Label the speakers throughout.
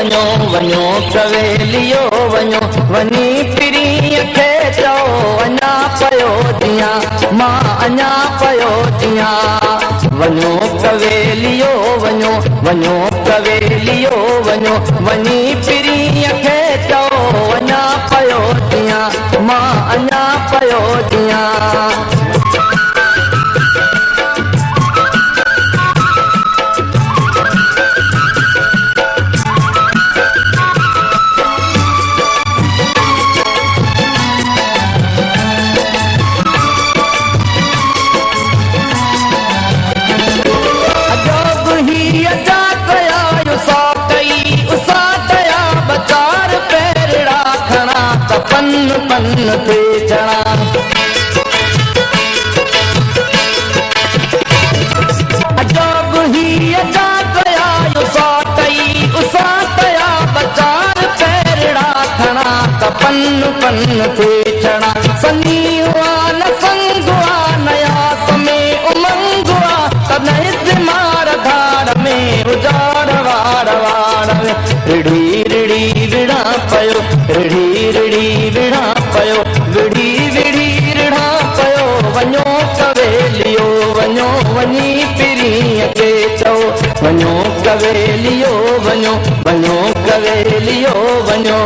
Speaker 1: वञो वञो कवेलियो वञो वञी पिरीअ खे चओ अञा पयो जियां मां अञा पयो जियां वञो कवेलियो वञो वञो कवेलियो वञो वञी पिरीअ खे चओ अञा पयो जियां मां अञा पयो जियां पन पन ते चढ़ा अजब ही अजा कया उसा कई उसा कया बचार पैरड़ा खड़ा त पन पन ते चढ़ा सनी हुआ न संग हुआ नया समय उमंग हुआ तने दिमार धार में उजाड़ वाड़ वाड़ में रिड़ी रिड़ी रिड़ा पयो रिड़ी रिड़ी रिड़ा पयो विड़ी विड़ी रिड़ा पयो वञो कवेलियो वञो वञी पिरीअ खे चओ वञो कवेलियो वञो वञो कवेलियो वञो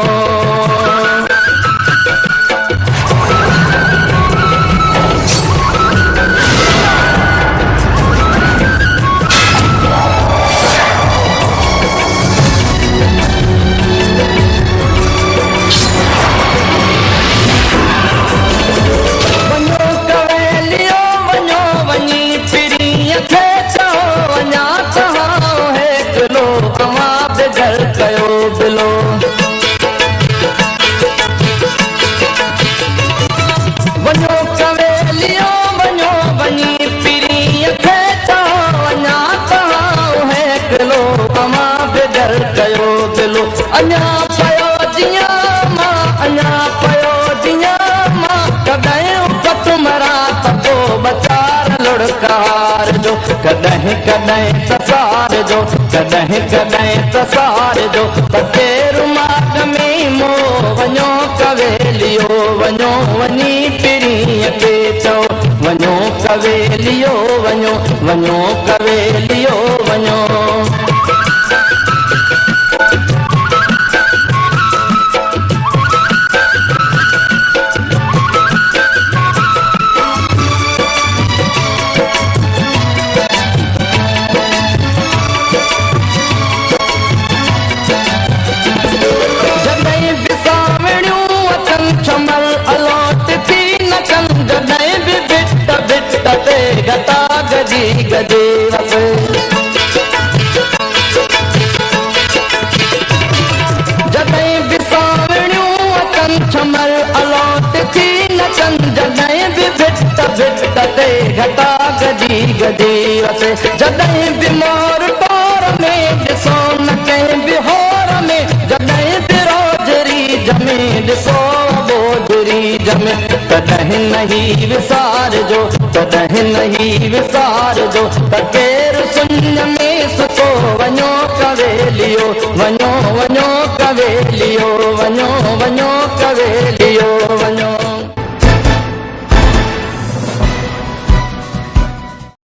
Speaker 1: वञो कवेलियो वञो वञी पिरीअ खे चओ अञा तव्हां हिकिलो अमां बिगड़ कयो दिलो अञा पयो जियां मां अञा पयो जियां मां कॾहिं पत मरा त पोइ बचार लुड़कार जो कॾहिं कॾहिं तसार जो कॾहिं कॾहिं तसार जो त केरु माग में मो वञो कवेलियो वञो वञी पिरीअ खे चओ वञो कवेलियो वञो वञो कवेलियो वञो गता गजी गजे वस जॾहिं बि सावणियूं अचनि छमल अलॉट थी नचनि जॾहिं बि भिट भिट ते घटा गजी गजे वस जॾहिं बि मोर टोर में ॾिसो न कंहिं बि होर में जॾहिं बि रोजरी जमे ॾिसो बोजरी जमे तॾहिं नहीं विसार जो तॾहिं नहीं विसार जो त केरु सुञ में सुको वञो कवेलियो वञो वञो कवेलियो वञो वञो